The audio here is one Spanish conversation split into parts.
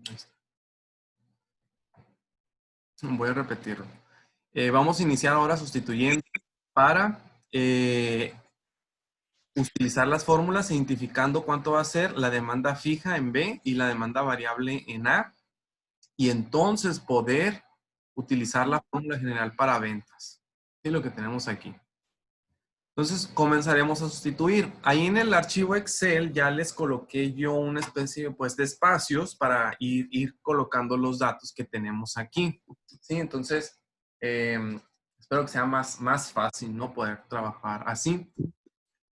Ahí está. Voy a repetirlo. Vamos a iniciar ahora sustituyendo para utilizar las fórmulas identificando cuánto va a ser la demanda fija en B y la demanda variable en A. Y entonces poder utilizar la fórmula general para ventas. Es lo que tenemos aquí. Entonces comenzaremos a sustituir. Ahí en el archivo Excel ya les coloqué yo una especie pues, de espacios para ir colocando los datos que tenemos aquí. ¿Sí? Entonces, espero que sea más fácil, ¿no? Poder trabajar así.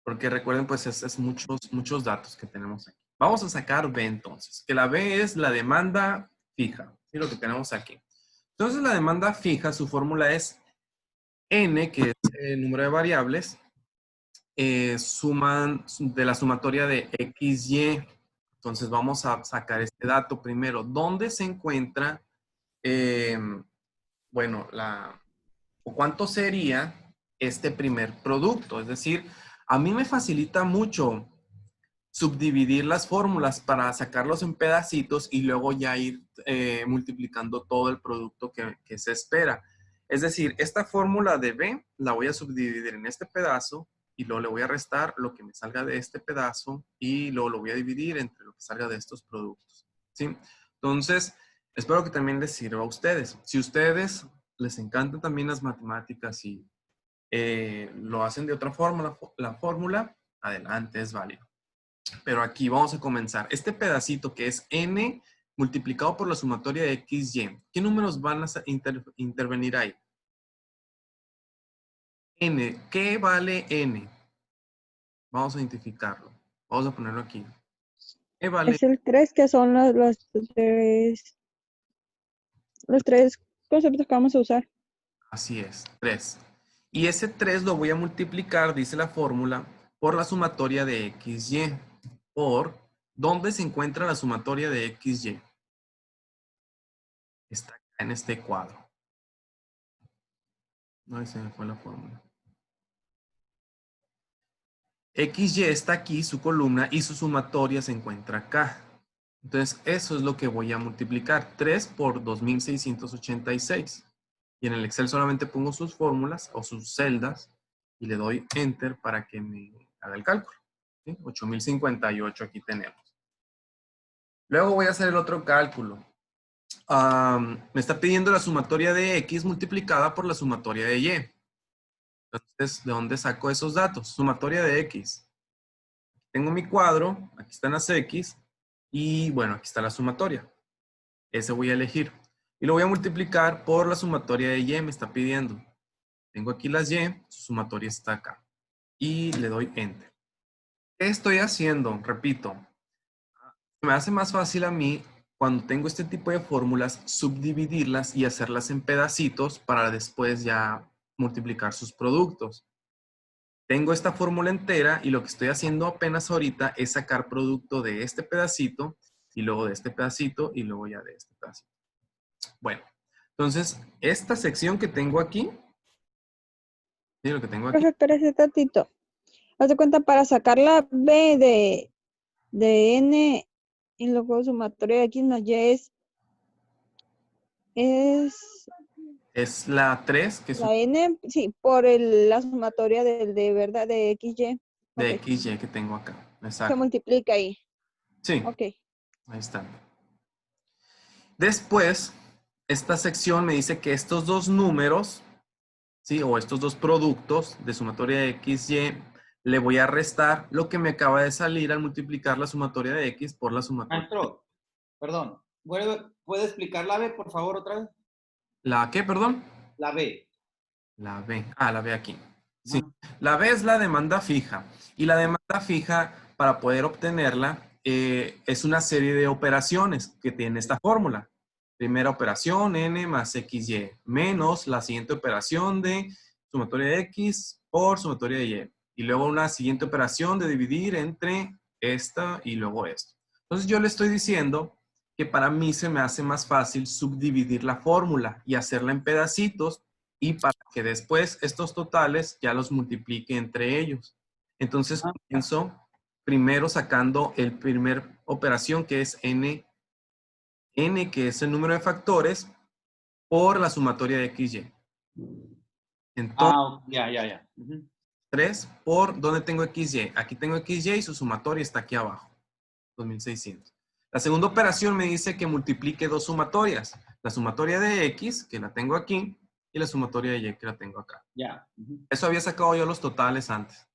Porque recuerden, pues, es muchos datos que tenemos aquí. Vamos a sacar B entonces, que la B es la demanda fija. ¿Sí? Lo que tenemos aquí. Entonces, la demanda fija, su fórmula es N, que es el número de variables, suman de la sumatoria de X, Y. Entonces vamos a sacar este dato primero. ¿Dónde se encuentra, bueno, o cuánto sería este primer producto? Es decir, a mí me facilita mucho subdividir las fórmulas para sacarlos en pedacitos y luego ya ir multiplicando todo el producto que se espera. Es decir, esta fórmula de B la voy a subdividir en este pedazo y luego le voy a restar lo que me salga de este pedazo y luego lo voy a dividir entre lo que salga de estos productos. ¿Sí? Entonces, espero que también les sirva a ustedes. Si a ustedes les encantan también las matemáticas y lo hacen de otra forma, la fórmula, adelante, es válido. Pero aquí vamos a comenzar. Este pedacito que es N multiplicado por la sumatoria de X, Y. ¿Qué números van a intervenir ahí? N. ¿Qué vale N? Vamos a identificarlo. Vamos a ponerlo aquí. ¿Qué vale? Es el 3 que son los tres conceptos que vamos a usar. Así es, 3. Y ese 3 lo voy a multiplicar, dice la fórmula, por la sumatoria de X, Y. Por, ¿dónde se encuentra la sumatoria de X, Y? Está acá en este cuadro. Ahí se me fue la fórmula. XY está aquí, su columna, y su sumatoria se encuentra acá. Entonces, eso es lo que voy a multiplicar. 3 por 2686. Y en el Excel solamente pongo sus fórmulas o sus celdas y le doy Enter para que me haga el cálculo. ¿Sí? 8058 aquí tenemos. Luego voy a hacer el otro cálculo. Me está pidiendo la sumatoria de X multiplicada por la sumatoria de Y. Entonces, ¿de dónde saco esos datos? Sumatoria de X. Tengo mi cuadro, aquí están las X, y bueno, aquí está la sumatoria. Ese voy a elegir. Y lo voy a multiplicar por la sumatoria de Y, me está pidiendo. Tengo aquí las Y, su sumatoria está acá. Y le doy Enter. ¿Qué estoy haciendo? Repito, me hace más fácil a mí, cuando tengo este tipo de fórmulas, subdividirlas y hacerlas en pedacitos para después ya multiplicar sus productos. Tengo esta fórmula entera y lo que estoy haciendo apenas ahorita es sacar producto de este pedacito y luego de este pedacito y luego ya de este pedacito. Bueno, entonces esta sección que tengo aquí, ¿sí? Lo que tengo aquí, Perfecto, ese tatito. Haz de cuenta, para sacar la B de N y luego sumatoria de X más Y es es la 3, que es la N, sí, por la sumatoria de verdad de X, Y. de Ok, XY que tengo acá. se Exacto. multiplica ahí. Sí, Ok. ahí está. Después, esta sección me dice que estos dos números, ¿sí? O estos dos productos de sumatoria de X, Y, le voy a restar lo que me acaba de salir al multiplicar la sumatoria de X por la sumatoria. Maestro, perdón. ¿Puede explicar la B, por favor, otra vez? ¿La qué, perdón? La B. La B. Ah, la B aquí. Sí. ¿No? La B es la demanda fija. Y la demanda fija, para poder obtenerla, es una serie de operaciones que tiene esta fórmula. Primera operación, N más XY, menos la siguiente operación de sumatoria de X por sumatoria de Y. Y luego una siguiente operación de dividir entre esta y luego esto. Entonces yo le estoy diciendo que para mí se me hace más fácil subdividir la fórmula y hacerla en pedacitos y para que después estos totales ya los multiplique entre ellos. Entonces comienzo primero sacando el primer operación que es N n, que es el número de factores, por la sumatoria de XY. Entonces, Ya. Ujú. 3 por, ¿dónde tengo XY? Aquí tengo XY y su sumatoria está aquí abajo, 2600. La segunda operación me dice que multiplique dos sumatorias. La sumatoria de X, que la tengo aquí, y la sumatoria de Y, que la tengo acá. Ya. Ujú. Eso había sacado yo los totales antes.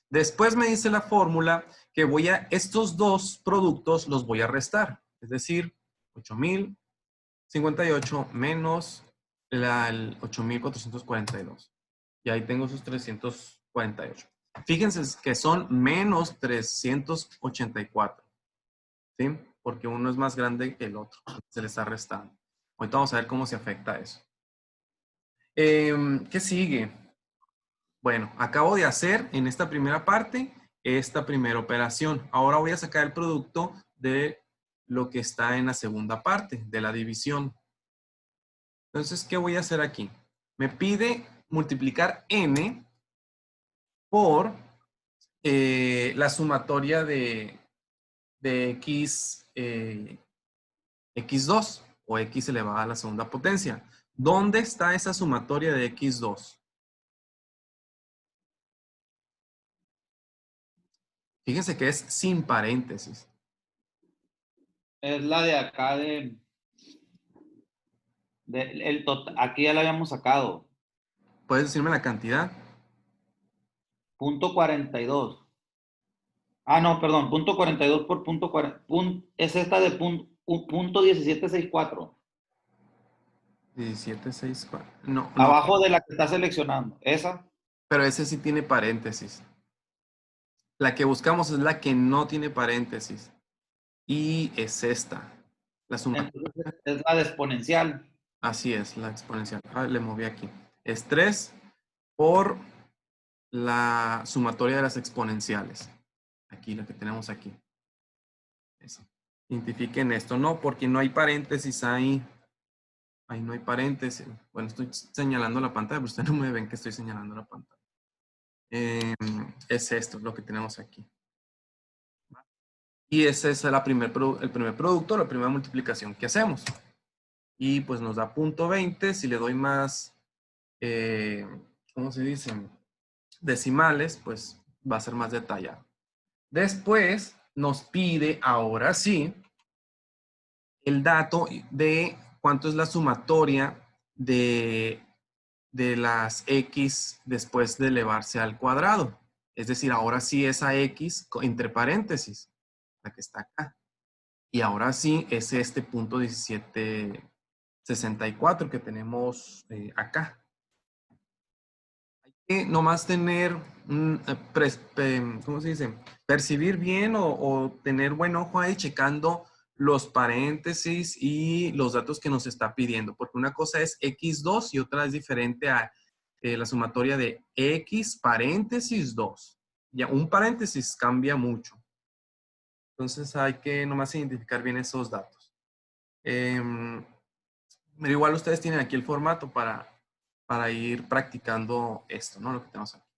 Después me dice la fórmula que estos dos productos los voy a restar. Es decir, 8058 menos el 8442. Y ahí tengo sus 348. Fíjense que son menos 384. ¿Sí? Porque uno es más grande que el otro. Se le está restando. Ahorita vamos a ver cómo se afecta eso. ¿Qué sigue? Bueno, acabo de hacer en esta primera parte esta primera operación. Ahora voy a sacar el producto de lo que está en la segunda parte, de la división. Entonces, ¿qué voy a hacer aquí? Me pide multiplicar n por la sumatoria de x, x2 o x elevada a la segunda potencia. ¿Dónde está esa sumatoria de x2? Fíjense que es sin paréntesis. Es la de acá aquí ya la habíamos sacado. ¿Puedes decirme la cantidad? Punto 42. Ah, no, perdón, punto 42 por punto 40. Es esta de punto 1764. 1764. No, no, Abajo de la que está seleccionando. Esa. pero ese sí tiene paréntesis. La que buscamos es la que no tiene paréntesis. Y es esta. La sumatoria. Entonces es la de exponencial. Así es, la exponencial. Ah, le moví aquí. Es 3 por la sumatoria de las exponenciales. Aquí, la que tenemos aquí. Eso. Identifiquen esto, no, porque no hay paréntesis ahí. Ahí no hay paréntesis. Bueno, estoy señalando la pantalla, pero ustedes no me ven que estoy señalando la pantalla. Es esto, lo que tenemos aquí. Y ese es el primer producto, la primera multiplicación que hacemos. Y pues nos da punto 20. Si le doy más, ¿cómo se dice? Decimales, pues va a ser más detallado. Después nos pide, ahora sí, el dato de cuánto es la sumatoria de las x después de elevarse al cuadrado. Es decir, ahora sí esa x entre paréntesis, la que está acá. Y ahora sí es este punto 1764 que tenemos acá. Hay que nomás tener, ¿cómo se dice? Percibir bien o tener buen ojo ahí checando los paréntesis y los datos que nos está pidiendo. Porque una cosa es x2 y otra es diferente a la sumatoria de x paréntesis 2. Ya un paréntesis cambia mucho. Entonces hay que nomás identificar bien esos datos. Pero igual ustedes tienen aquí el formato para ir practicando esto, ¿no? Lo que tenemos aquí.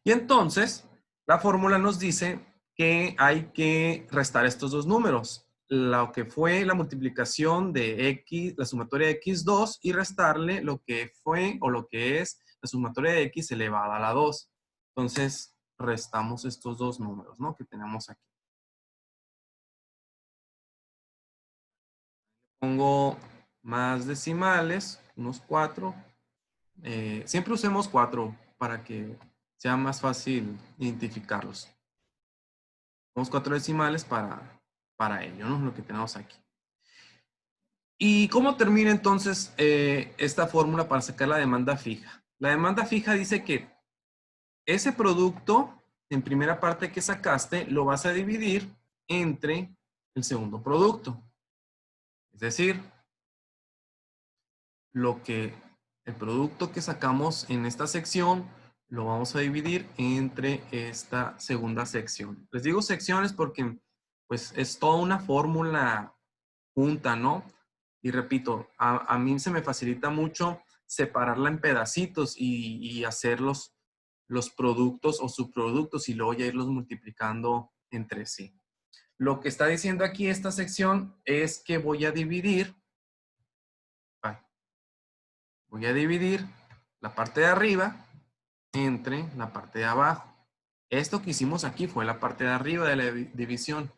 Y entonces, la fórmula nos dice que hay que restar estos dos números. Lo que fue la multiplicación de x, la sumatoria de x2 y restarle lo que fue o lo que es la sumatoria de x elevada a la 2. Entonces, restamos estos dos números, ¿no? Que tenemos aquí. Pongo más decimales, unos 4. Siempre usemos 4 para que sea más fácil identificarlos. Ponemos 4 decimales para ello, ¿no? Lo que tenemos aquí. ¿Y cómo termina entonces esta fórmula para sacar la demanda fija? La demanda fija dice que ese producto en primera parte que sacaste lo vas a dividir entre el segundo producto. Es decir, el producto que sacamos en esta sección lo vamos a dividir entre esta segunda sección. Les digo secciones porque pues es toda una fórmula junta, ¿no? Y repito, a mí se me facilita mucho separarla en pedacitos y hacer los productos o subproductos y luego ya irlos multiplicando entre sí. Lo que está diciendo aquí esta sección es que voy a dividir la parte de arriba entre la parte de abajo. Esto que hicimos aquí fue la parte de arriba de la división.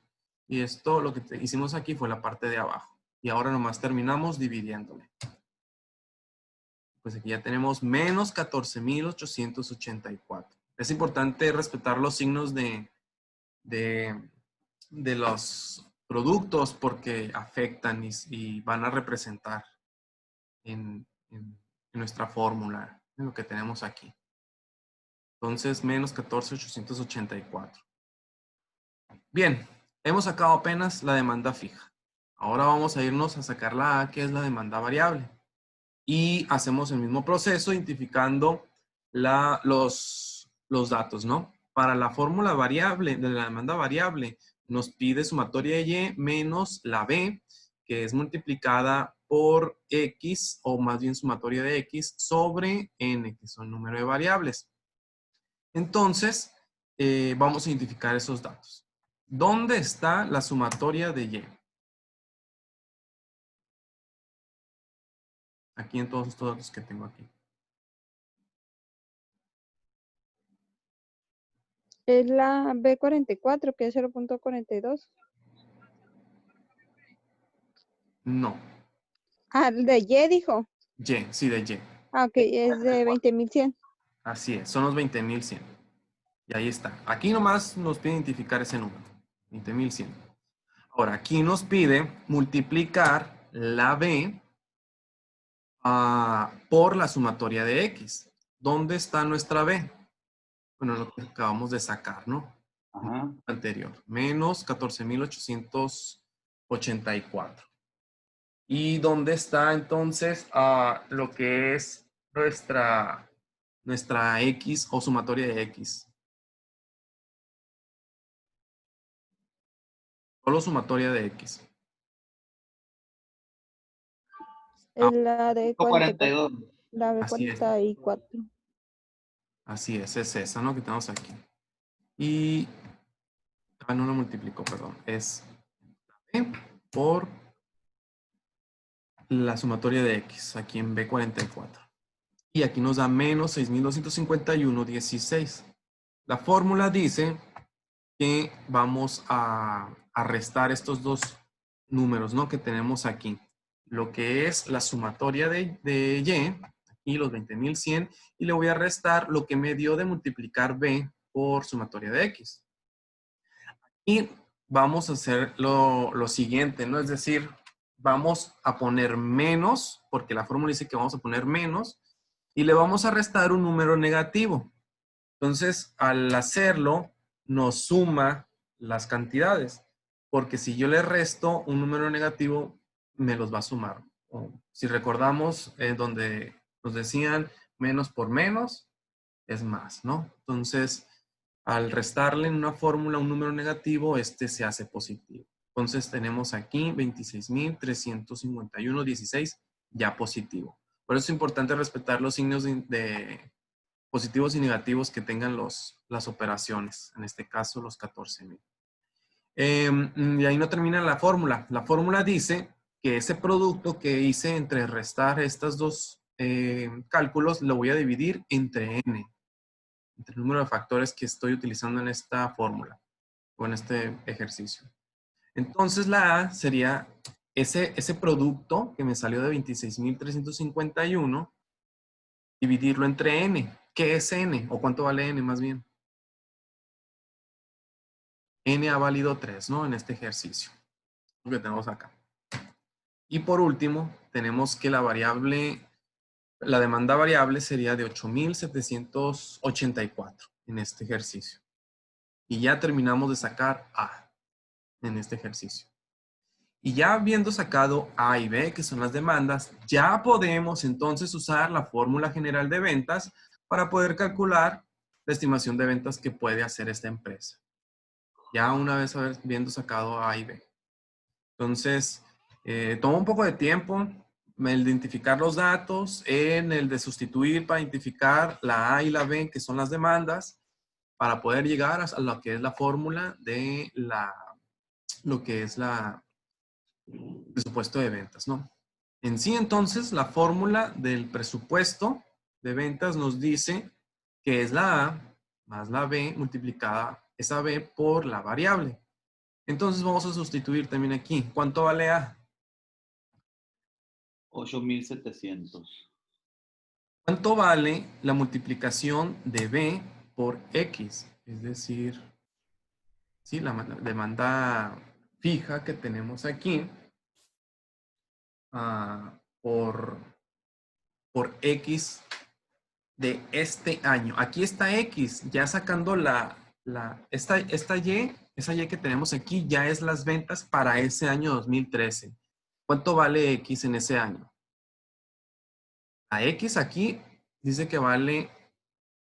Y esto, lo que hicimos aquí fue la parte de abajo. Y ahora nomás terminamos dividiéndole. Pues aquí ya tenemos menos 14.884. Es importante respetar los signos de los productos porque afectan y van a representar en nuestra fórmula, en lo que tenemos aquí. Entonces, menos 14.884. Bien, hemos sacado apenas la demanda fija. Ahora vamos a irnos a sacar la A, que es la demanda variable. Y hacemos el mismo proceso identificando los datos, ¿no? Para la fórmula variable, de la demanda variable, nos pide sumatoria de Y menos la B, que es multiplicada por X, o más bien sumatoria de X, sobre N, que son el número de variables. Entonces, vamos a identificar esos datos. ¿Dónde está la sumatoria de Y? Aquí en todos estos datos que tengo aquí. Es la B44, que es 0.42. No. Ah, de Y dijo. Y, sí, de Y. Ah, ok, es de 20.100. Así es, son los 20.100. Y ahí está. Aquí nomás nos pide identificar ese número, 20.100. Ahora, aquí nos pide multiplicar la B por la sumatoria de X. ¿Dónde está nuestra B? Bueno, lo que acabamos de sacar, ¿no? Ajá. Anterior, menos 14.884. ¿Y dónde está entonces lo que es nuestra X o sumatoria de X? Solo sumatoria de X. Es la de 44. 42. La Así es. B44. Así es esa, ¿no? Que tenemos aquí. Y, no lo multiplico, perdón. Es B por la sumatoria de X, aquí en B44. Y aquí nos da menos 6.251,16. La fórmula dice que vamos a restar estos dos números, ¿no? Que tenemos aquí. Lo que es la sumatoria de Y, y los 20.100, y le voy a restar lo que me dio de multiplicar B por sumatoria de X. Y vamos a hacer lo siguiente, ¿no? Es decir, vamos a poner menos, porque la fórmula dice que vamos a poner menos, y le vamos a restar un número negativo. Entonces, al hacerlo, nos suma las cantidades, porque si yo le resto un número negativo, me los va a sumar. O, si recordamos, donde nos decían menos por menos, es más, ¿no? Entonces, al restarle en una fórmula un número negativo, este se hace positivo. Entonces, tenemos aquí 26.351,16 ya positivo. Por eso es importante respetar los signos de positivos y negativos que tengan las operaciones, en este caso los 14.000. Y ahí no termina la fórmula. La fórmula dice que ese producto que hice entre restar estos dos cálculos lo voy a dividir entre n, entre el número de factores que estoy utilizando en esta fórmula o en este ejercicio. Entonces la A sería ese producto que me salió de 26.351, dividirlo entre n. ¿Qué es n? ¿O cuánto vale n más bien? N ha valido 3, ¿no? En este ejercicio. Lo que tenemos acá. Y por último, tenemos que la demanda variable sería de 8.784 en este ejercicio. Y ya terminamos de sacar A en este ejercicio. Y ya habiendo sacado A y B, que son las demandas, ya podemos entonces usar la fórmula general de ventas para poder calcular la estimación de ventas que puede hacer esta empresa. Ya una vez habiendo sacado A y B. Entonces, toma un poco de tiempo el identificar los datos, en el de sustituir para identificar la A y la B, que son las demandas, para poder llegar a lo que es la fórmula de lo que es el presupuesto de ventas, ¿no? En sí, entonces, la fórmula del presupuesto de ventas nos dice que es la A más la B multiplicada esa B por la variable. Entonces vamos a sustituir también aquí. ¿Cuánto vale A? 8,700. ¿Cuánto vale la multiplicación de B por X? Es decir, sí, la demanda fija que tenemos aquí por X de este año. Aquí está X, ya sacando esta Y, esa Y que tenemos aquí, ya es las ventas para ese año 2013. ¿Cuánto vale X en ese año? A X aquí dice que vale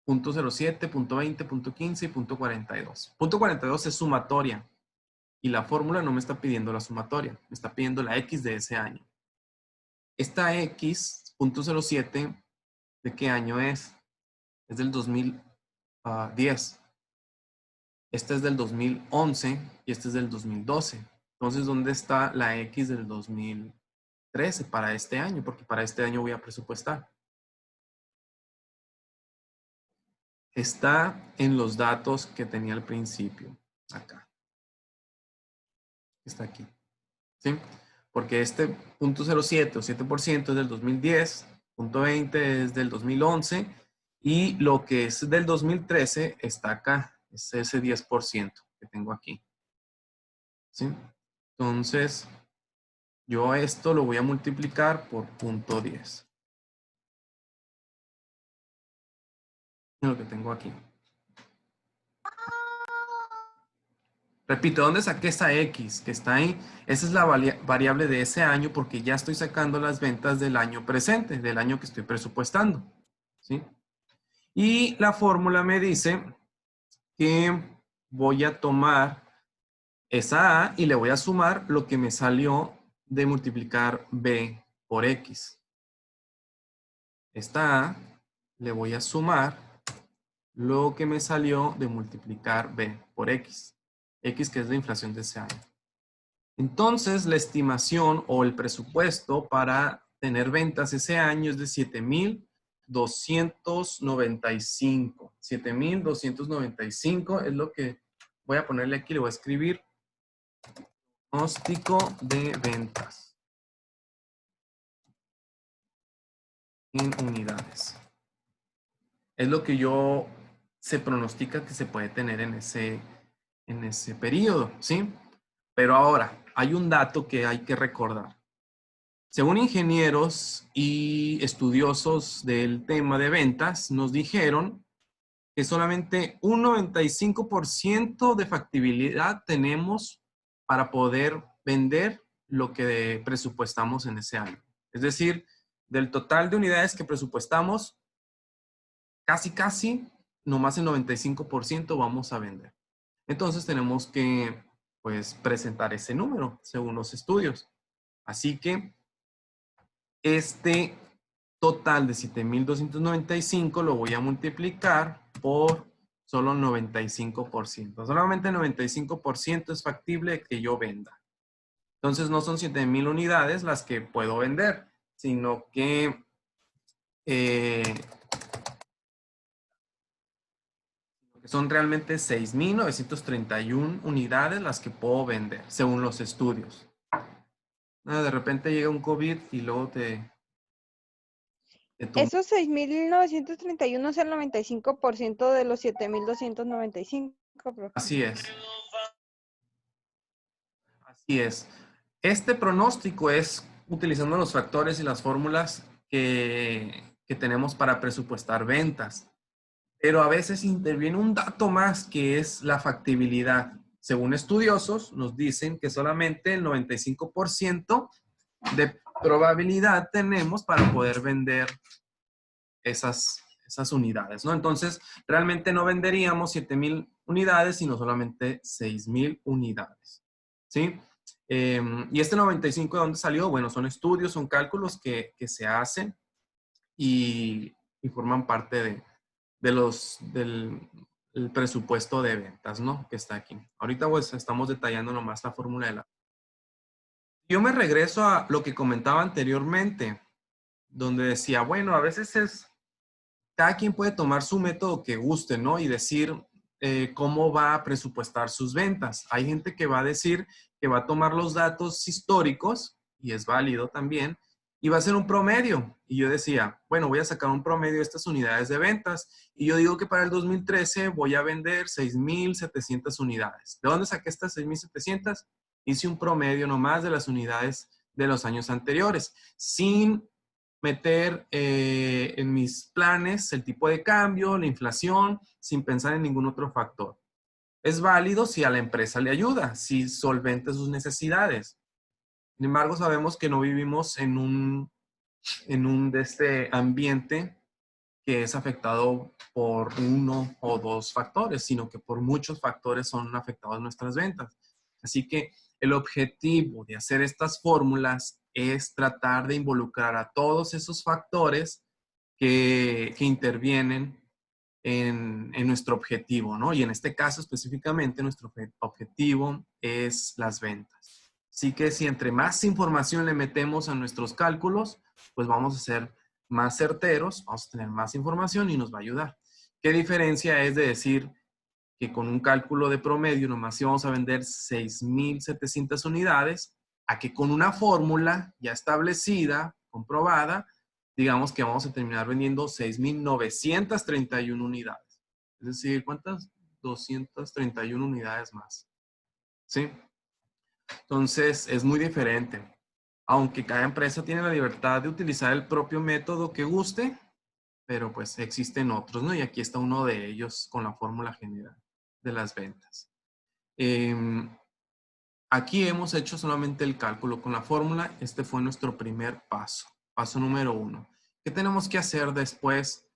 .07, .20, .15 y .42. .42 es sumatoria y la fórmula no me está pidiendo la sumatoria, me está pidiendo la X de ese año. Esta X, .07, ¿de qué año es? Es del 2010. Este es del 2011 y este es del 2012. Entonces, ¿dónde está la X del 2013 para este año? Porque para este año voy a presupuestar. Está en los datos que tenía al principio. Acá. Está aquí. ¿Sí? Porque este .07 o 7% es del 2010, .20 es del 2011 y lo que es del 2013 está acá. Es ese 10% que tengo aquí. ¿Sí? Entonces, yo esto lo voy a multiplicar por .10. Es lo que tengo aquí. Repito, ¿dónde saqué esa X que está ahí? Esa es la variable de ese año porque ya estoy sacando las ventas del año presente, del año que estoy presupuestando. ¿Sí? Y la fórmula me dice que voy a tomar esa A y le voy a sumar lo que me salió de multiplicar B por X. Esta A le voy a sumar lo que me salió de multiplicar B por X. X que es la inflación de ese año. Entonces, la estimación o el presupuesto para tener ventas ese año es de 7,295. 7,295 es lo que voy a ponerle aquí, le voy a escribir pronóstico de ventas en unidades. Es lo que se pronostica que se puede tener en ese periodo, ¿sí? Pero ahora, hay un dato que hay que recordar. Según ingenieros y estudiosos del tema de ventas, nos dijeron que solamente un 95% de factibilidad tenemos para poder vender lo que presupuestamos en ese año. Es decir, del total de unidades que presupuestamos, casi, nomás el 95% vamos a vender. Entonces tenemos que, pues, presentar ese número según los estudios. Así que este total de 7,295 lo voy a multiplicar por solo 95%. Solamente 95% es factible que yo venda. Entonces no son 7,000 unidades las que puedo vender, sino que son realmente 6,931 unidades las que puedo vender, según los estudios. De repente llega un COVID y luego Esos 6,931 es el 95% de los 7,295, profe. Así es. Así es. Este pronóstico es utilizando los factores y las fórmulas que tenemos para presupuestar ventas. Pero a veces interviene un dato más que es la factibilidad. Según estudiosos, nos dicen que solamente el 95% de probabilidad tenemos para poder vender esas unidades, ¿no? Entonces, realmente no venderíamos 7,000 unidades, sino solamente 6,000 unidades, ¿sí? Y este 95, ¿de dónde salió? Bueno, son estudios, son cálculos que se hacen y forman parte de el presupuesto de ventas, ¿no? Que está aquí. Ahorita pues estamos detallando nomás la fórmula de la... Yo me regreso a lo que comentaba anteriormente, donde decía, bueno, a veces cada quien puede tomar su método que guste, ¿no? Y decir cómo va a presupuestar sus ventas. Hay gente que va a decir que va a tomar los datos históricos, y es válido también, y va a hacer un promedio. Y yo decía, bueno, voy a sacar un promedio de estas unidades de ventas. Y yo digo que para el 2013 voy a vender 6,700 unidades. ¿De dónde saqué estas 6,700? Hice un promedio nomás de las unidades de los años anteriores, sin meter en mis planes el tipo de cambio, la inflación, sin pensar en ningún otro factor. Es válido si a la empresa le ayuda, si solventa sus necesidades. Sin embargo, sabemos que no vivimos en un de este ambiente que es afectado por uno o dos factores, sino que por muchos factores son afectados nuestras ventas. Así que el objetivo de hacer estas fórmulas es tratar de involucrar a todos esos factores que intervienen en nuestro objetivo, ¿no? Y en este caso específicamente nuestro objetivo es las ventas. Así que si entre más información le metemos a nuestros cálculos, pues vamos a ser más certeros, vamos a tener más información y nos va a ayudar. ¿Qué diferencia es de decir que con un cálculo de promedio nomás íbamos a vender 6,700 unidades a que con una fórmula ya establecida, comprobada, digamos que vamos a terminar vendiendo 6,931 unidades? Es decir, ¿cuántas? 231 unidades más. ¿Sí? Entonces, es muy diferente. Aunque cada empresa tiene la libertad de utilizar el propio método que guste, pero pues existen otros, ¿no? Y aquí está uno de ellos con la fórmula general de las ventas. Aquí hemos hecho solamente el cálculo con la fórmula. Este fue nuestro primer paso. Paso número 1. ¿Qué tenemos que hacer después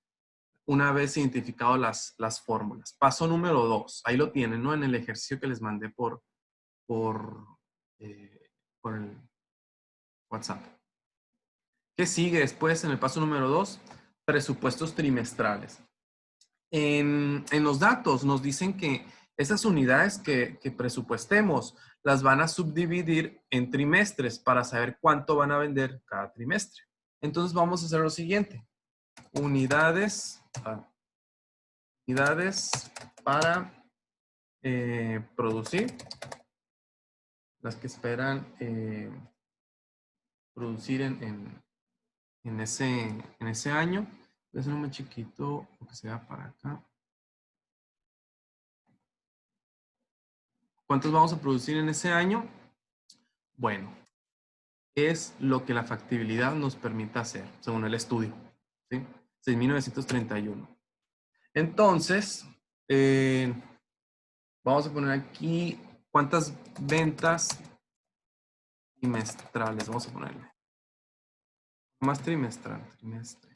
una vez identificado las fórmulas? Paso número 2. Ahí lo tienen, ¿no? En el ejercicio que les mandé por el WhatsApp. ¿Qué sigue después en el paso número 2? Presupuestos trimestrales. En los datos nos dicen que esas unidades que presupuestemos las van a subdividir en trimestres para saber cuánto van a vender cada trimestre. Entonces vamos a hacer lo siguiente. Unidades para producir. Las que esperan producir en ese año. Voy a hacer un más chiquito, o que sea para acá. ¿Cuántos vamos a producir en ese año? Bueno, es lo que la factibilidad nos permite hacer, según el estudio. ¿Sí? 6,931. Entonces, vamos a poner aquí cuántas ventas trimestrales. Vamos a ponerle. Más trimestral. Trimestre.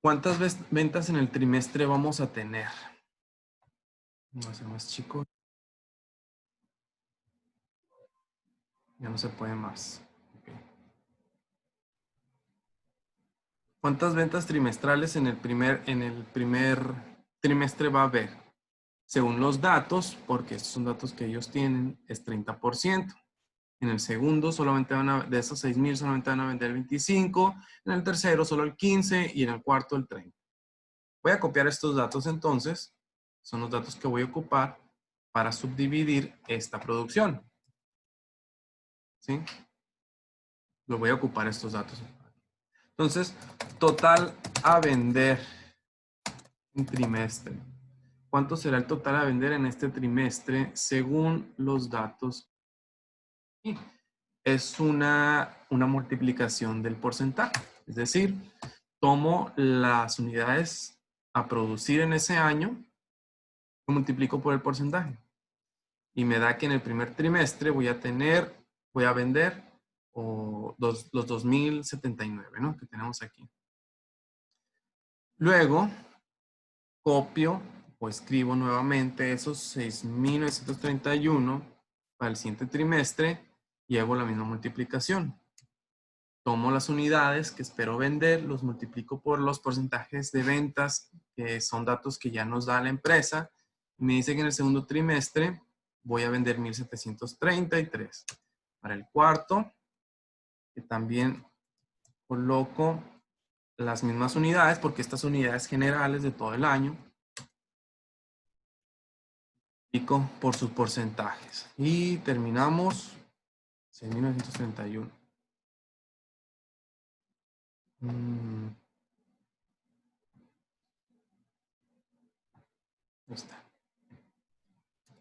¿Cuántas ventas en el trimestre vamos a tener? Vamos a hacer más chico. Ya no se puede más. Okay. ¿Cuántas ventas trimestrales en el primer trimestre va a haber? Según los datos, porque estos son datos que ellos tienen, es 30%. En el segundo, solamente de esos 6,000, solamente van a vender el 25. En el tercero, solo el 15. Y en el cuarto, el 30. Voy a copiar estos datos entonces. Son los datos que voy a ocupar para subdividir esta producción. ¿Sí? Lo voy a ocupar estos datos. Entonces, total a vender en trimestre. ¿Cuánto será el total a vender en este trimestre según los datos? Es una multiplicación del porcentaje. Es decir, tomo las unidades a producir en ese año y multiplico por el porcentaje. Y me da que en el primer trimestre voy a vender los 2,079, ¿no? Que tenemos aquí. Luego, copio o escribo nuevamente esos 6,931 para el siguiente trimestre y hago la misma multiplicación. tomo las unidades que espero vender, los multiplico por los porcentajes de ventas, que son datos que ya nos da la empresa. Me dice que en el segundo trimestre voy a vender 1,733. Para el cuarto, que también coloco las mismas unidades, porque estas unidades generales de todo el año, multiplico por sus porcentajes. Y terminamos 6,931. Ahí está.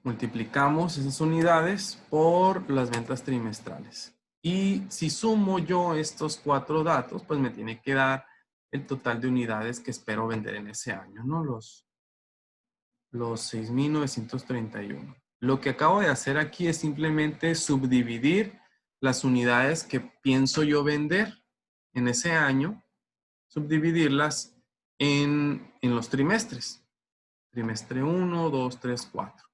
Multiplicamos esas unidades por las ventas trimestrales. Y si sumo yo estos 4 datos, pues me tiene que dar el total de unidades que espero vender en ese año, ¿no? Los 6,931. Lo que acabo de hacer aquí es simplemente subdividir las unidades que pienso yo vender en ese año, subdividirlas en los trimestres. Trimestre 1, 2, 3, 4.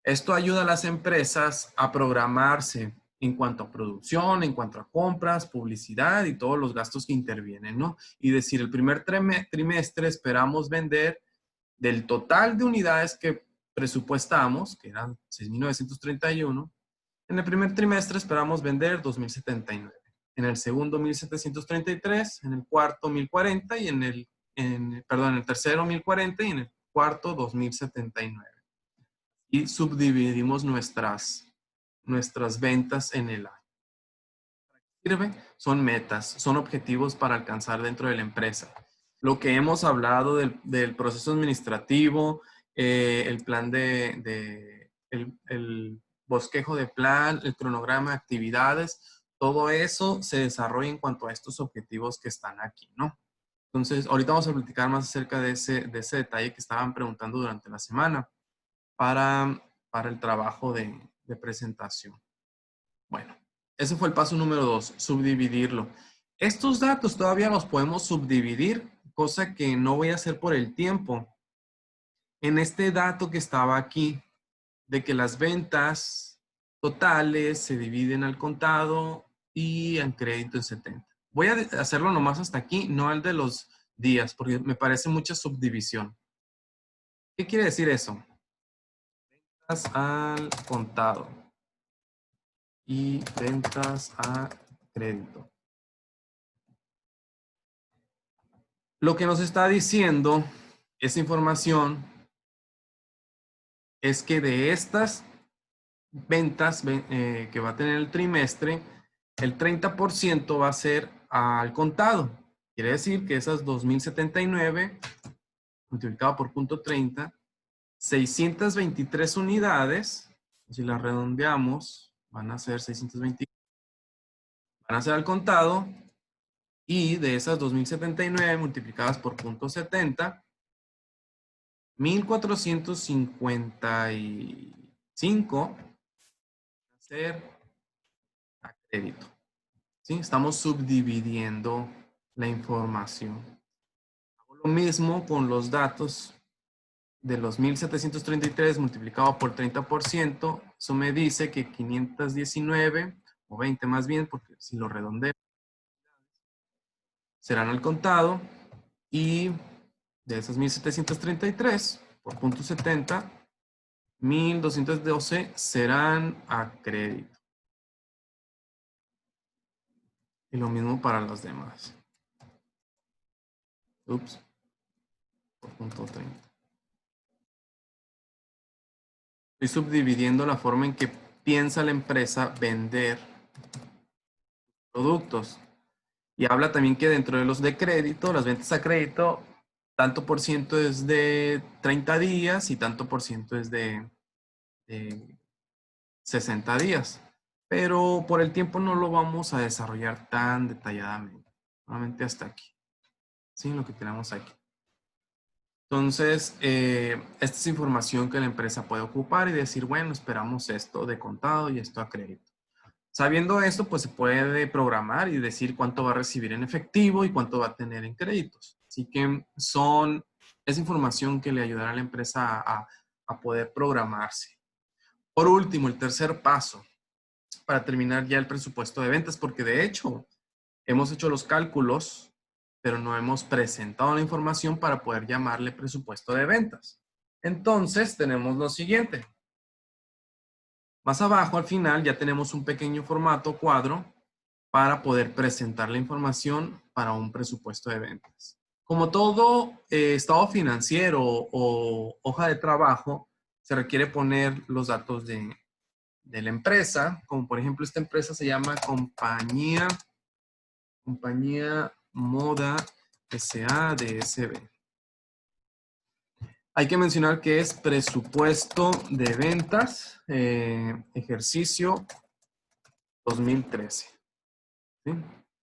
Esto ayuda a las empresas a programarse en cuanto a producción, en cuanto a compras, publicidad y todos los gastos que intervienen, ¿no? Y decir, el primer trimestre esperamos vender del total de unidades que presupuestamos, que eran 6,931, en el primer trimestre esperamos vender 2,079. En el segundo, 1,733, en el cuarto, 1,040 y en el tercero, 1,040 y en el cuarto, 2,079. Y subdividimos nuestras ventas en el año. ¿Sirve? Son metas, son objetivos para alcanzar dentro de la empresa. Lo que hemos hablado del proceso administrativo, el plan el bosquejo de plan, el cronograma de actividades, todo eso se desarrolla en cuanto a estos objetivos que están aquí, ¿no? Entonces, ahorita vamos a platicar más acerca de ese detalle que estaban preguntando durante la semana para el trabajo de presentación. Bueno, ese fue el paso número 2, subdividirlo. Estos datos todavía los podemos subdividir, cosa que no voy a hacer por el tiempo. En este dato que estaba aquí, de que las ventas totales se dividen al contado y en crédito en 70. Voy a hacerlo nomás hasta aquí, no al de los días, porque me parece mucha subdivisión. ¿Qué quiere decir eso? Ventas al contado y ventas a crédito. Lo que nos está diciendo esa información es que de estas ventas que va a tener el trimestre, el 30% va a ser al contado. Quiere decir que esas 2,079 multiplicado por 0.30, 623 unidades, si las redondeamos, van a ser 620, van a ser al contado, y de esas 2,079 multiplicadas por 0.70, 1,455 va a ser a crédito. ¿Sí? Estamos subdividiendo la información. Hago lo mismo con los datos de los 1,733 multiplicado por 30%. Eso me dice que 519, o 20 más bien, porque si lo redondeo, serán al contado. Y de esas 1,733 por 0.70, 1,212 serán a crédito. Y lo mismo para los demás. Ups. Por 0.30. Estoy subdividiendo la forma en que piensa la empresa vender productos. Y habla también que dentro de los de crédito, las ventas a crédito, tanto por ciento es de 30 días y tanto por ciento es de 60 días. Pero por el tiempo no lo vamos a desarrollar tan detalladamente. Solamente hasta aquí. ¿Sí? Lo que tenemos aquí. Entonces, esta es información que la empresa puede ocupar y decir, bueno, esperamos esto de contado y esto a crédito. Sabiendo esto, pues se puede programar y decir cuánto va a recibir en efectivo y cuánto va a tener en créditos. Así que es información que le ayudará a la empresa a poder programarse. Por último, el tercer paso, para terminar ya el presupuesto de ventas, porque de hecho, Hemos hecho los cálculos, pero no hemos presentado la información para poder llamarle presupuesto de ventas. Entonces, tenemos lo siguiente. Más abajo, al final, ya tenemos un pequeño formato cuadro para poder presentar la información para un presupuesto de ventas. Como todo estado financiero o hoja de trabajo, se requiere poner los datos de la empresa, como por ejemplo esta empresa se llama Compañía Moda S.A.D.S.B. Hay que mencionar que es presupuesto de ventas, ejercicio 2013. ¿Sí?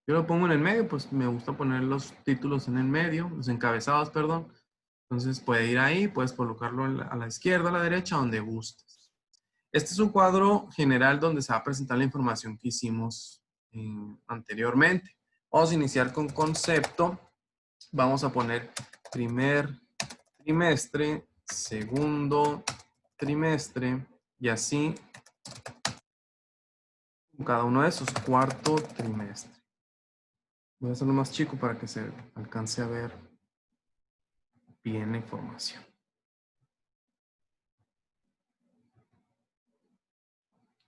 Yo lo pongo en el medio, pues me gusta poner los títulos en el medio, los encabezados, perdón. Entonces puede ir ahí, puedes colocarlo a la izquierda, a la derecha, donde gustes. Este es un cuadro general donde se va a presentar la información que hicimos anteriormente. Vamos a iniciar con concepto. Vamos a poner primer trimestre, segundo trimestre y así cada uno de esos, cuarto trimestre. Voy a hacerlo más chico para que se alcance a ver bien la información.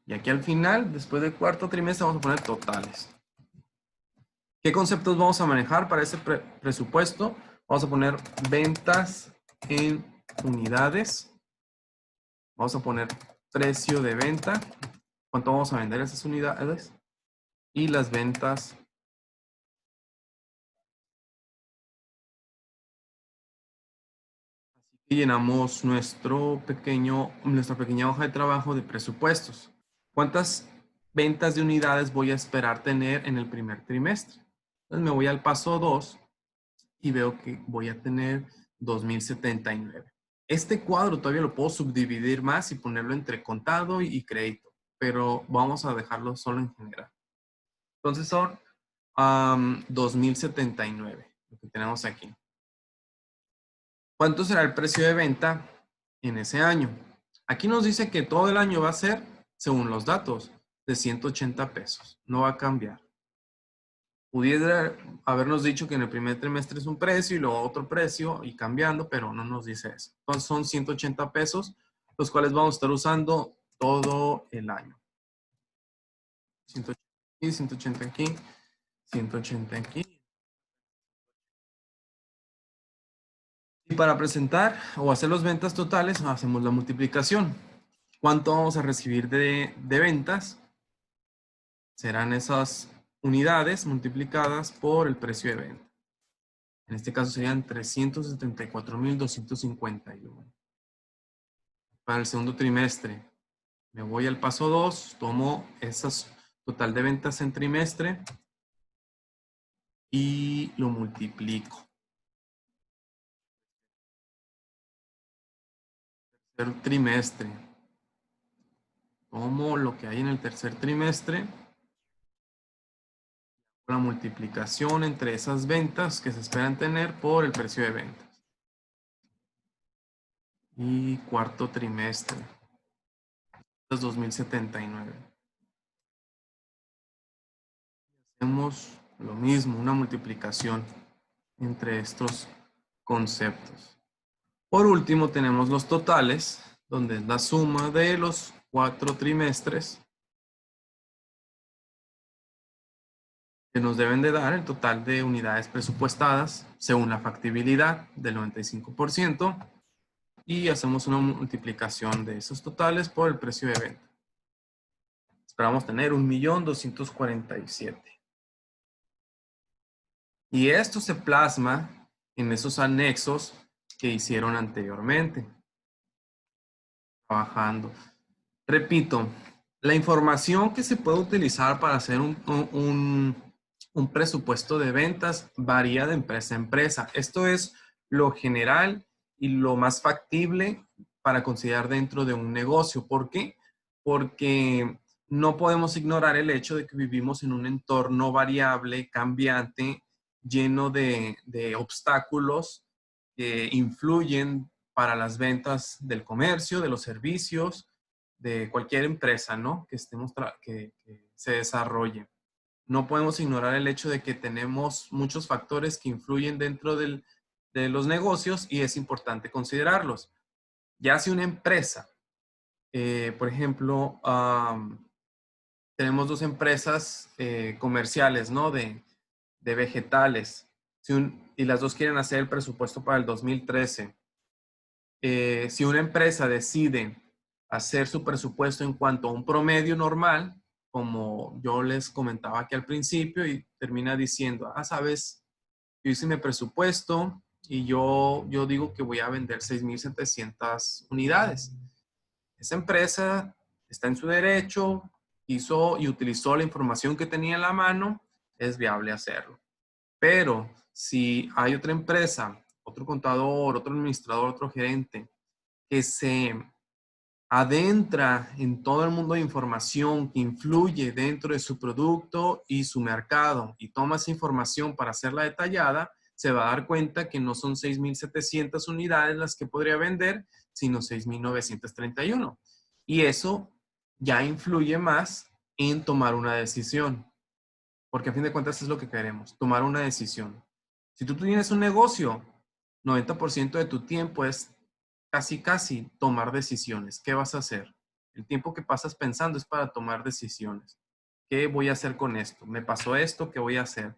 Y aquí al final, después del cuarto trimestre, vamos a poner totales. ¿Qué conceptos vamos a manejar para ese presupuesto? Vamos a poner ventas en unidades. Vamos a poner precio de venta. ¿Cuánto vamos a vender esas unidades? Y las ventas. Así que llenamos nuestra pequeña hoja de trabajo de presupuestos. ¿Cuántas ventas de unidades voy a esperar tener en el primer trimestre? Entonces me voy al paso 2 y veo que voy a tener 2079. Este cuadro todavía lo puedo subdividir más y ponerlo entre contado y crédito, pero vamos a dejarlo solo en general. Entonces son 2079, lo que tenemos aquí. ¿Cuánto será el precio de venta en ese año? Aquí nos dice que todo el año va a ser, según los datos, de 180 pesos. No va a cambiar. Pudiera habernos dicho que en el primer trimestre es un precio y luego otro precio y cambiando, pero no nos dice eso. Entonces son 180 pesos, los cuales vamos a estar usando todo el año. 180 aquí, 180 aquí. Y para presentar o hacer las ventas totales, hacemos la multiplicación. ¿Cuánto vamos a recibir de ventas? Serán esas unidades multiplicadas por el precio de venta. En este caso serían 374,251. Para el segundo trimestre, me voy al paso 2, tomo esas total de ventas en trimestre y lo multiplico. Tercer trimestre. Tomo lo que hay en el tercer trimestre, la multiplicación entre esas ventas que se esperan tener por el precio de ventas. Y cuarto trimestre. 2079. Hacemos lo mismo, una multiplicación entre estos conceptos. Por último, tenemos los totales, donde es la suma de los 4 trimestres que nos deben de dar el total de unidades presupuestadas según la factibilidad del 95% y hacemos una multiplicación de esos totales por el precio de venta. Esperamos tener 1,247,000. Y esto se plasma en esos anexos que hicieron anteriormente. Trabajando. Repito, la información que se puede utilizar para hacer un presupuesto de ventas varía de empresa a empresa. Esto es lo general y lo más factible para considerar dentro de un negocio. ¿Por qué? Porque no podemos ignorar el hecho de que vivimos en un entorno variable, cambiante, lleno de obstáculos que influyen para las ventas del comercio, de los servicios, de cualquier empresa, ¿no? Que se desarrolle. no podemos ignorar el hecho de que tenemos muchos factores que influyen dentro de los negocios y es importante considerarlos. Ya si una empresa, por ejemplo, tenemos dos empresas comerciales, ¿no? De vegetales. Y las dos quieren hacer el presupuesto para el 2013. Si una empresa decide hacer su presupuesto en cuanto a un promedio normal, como yo les comentaba aquí al principio, y termina diciendo, sabes, yo hice mi presupuesto y yo digo que voy a vender 6,700 unidades. Esa empresa está en su derecho, hizo y utilizó la información que tenía en la mano, es viable hacerlo. Pero si hay otra empresa, otro contador, otro administrador, otro gerente, que se adentra en todo el mundo de información que influye dentro de su producto y su mercado y toma esa información para hacerla detallada, se va a dar cuenta que no son 6,700 unidades las que podría vender, sino 6,931. Y eso ya influye más en tomar una decisión. Porque a fin de cuentas es lo que queremos, tomar una decisión. Si tú tienes un negocio, 90% de tu tiempo es casi tomar decisiones. ¿Qué vas a hacer? El tiempo que pasas pensando es para tomar decisiones. ¿Qué voy a hacer con esto? ¿Me pasó esto? ¿Qué voy a hacer?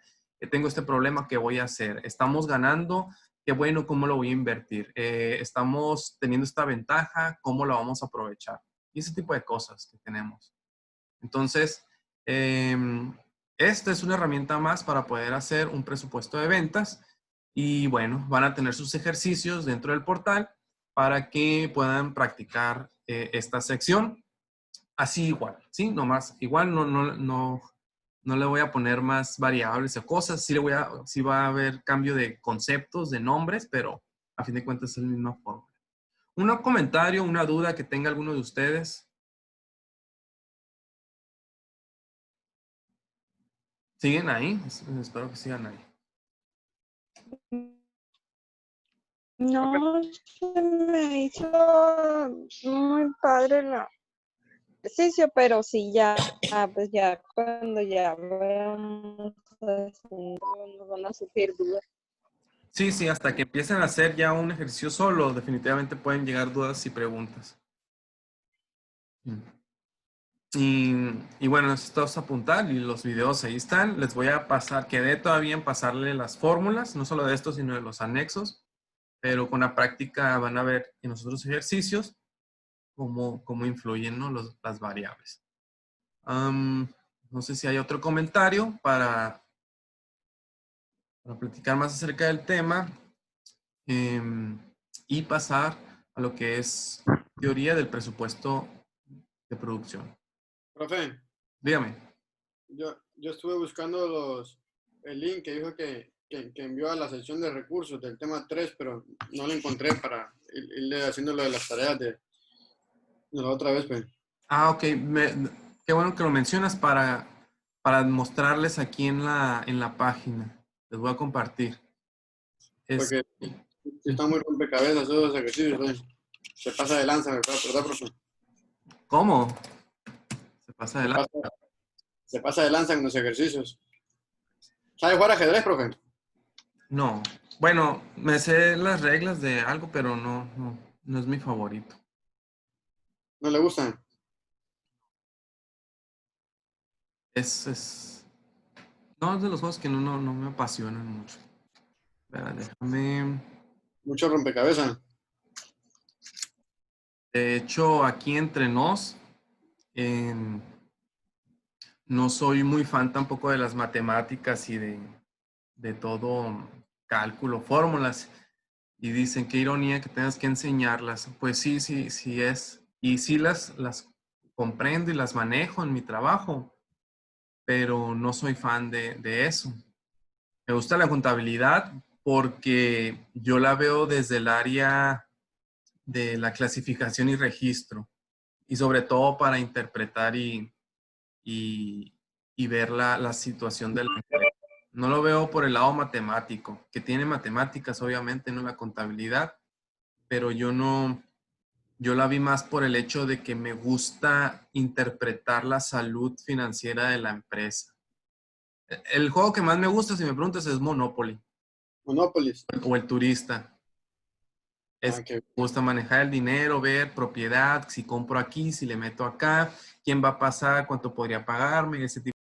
Tengo este problema, ¿qué voy a hacer? ¿Estamos ganando? Qué bueno, ¿cómo lo voy a invertir? ¿Estamos teniendo esta ventaja? ¿Cómo la vamos a aprovechar? Y ese tipo de cosas que tenemos. Entonces, esta es una herramienta más para poder hacer un presupuesto de ventas y bueno, van a tener sus ejercicios dentro del portal para que puedan practicar esta sección. Así igual, ¿sí? Nomás, igual no le voy a poner más variables o cosas, sí va a haber cambio de conceptos, de nombres, pero a fin de cuentas es la misma forma. ¿Un comentario, una duda que tenga alguno de ustedes? ¿Siguen ahí? Espero que sigan ahí. No, se me hizo muy padre el ejercicio, pero sí, pues ya cuando ya veamos así, nos van a surgir dudas. Sí, hasta que empiecen a hacer ya un ejercicio solo, definitivamente pueden llegar dudas y preguntas. Y bueno, esto es apuntar y los videos ahí están. Les voy a pasar, quedé todavía en pasarle las fórmulas, no solo de esto, sino de los anexos, pero con la práctica van a ver en los otros ejercicios cómo influyen, ¿no? Las variables. No sé si hay otro comentario para platicar más acerca del tema y pasar a lo que es teoría del presupuesto de producción. Profe, Dígame. yo estuve buscando el link que dijo que envió a la sección de recursos del tema 3, pero no lo encontré para irle haciendo lo de las tareas de la otra vez, pues. Ok. Qué bueno que lo mencionas para mostrarles aquí en la página. Les voy a compartir. Porque está muy rompecabezas esos ejercicios, pues. Se pasa de lanza, ¿verdad, profe? ¿Cómo? Se pasa adelante. Se pasa de lanza en los ejercicios. ¿Sabe jugar ajedrez, profe? No. Bueno, me sé las reglas de algo, pero no es mi favorito. ¿No le gustan? No, es de los juegos que no me apasionan mucho. Espera, déjame. Mucho rompecabezas. De hecho, aquí entre nos, no soy muy fan tampoco de las matemáticas y de todo cálculo, fórmulas. Y dicen, qué ironía que tengas que enseñarlas. Pues sí es. Y sí las comprendo y las manejo en mi trabajo, pero no soy fan de eso. Me gusta la contabilidad porque yo la veo desde el área de la clasificación y registro. Y sobre todo para interpretar y ver la situación de la empresa. No lo veo por el lado matemático, que tiene matemáticas, obviamente, no la contabilidad, pero yo la vi más por el hecho de que me gusta interpretar la salud financiera de la empresa. El juego que más me gusta, si me preguntas, es Monopoly Monopolis. o el turista. Es que me gusta manejar el dinero, ver propiedad, si compro aquí, si le meto acá, quién va a pasar, cuánto podría pagarme, ese tipo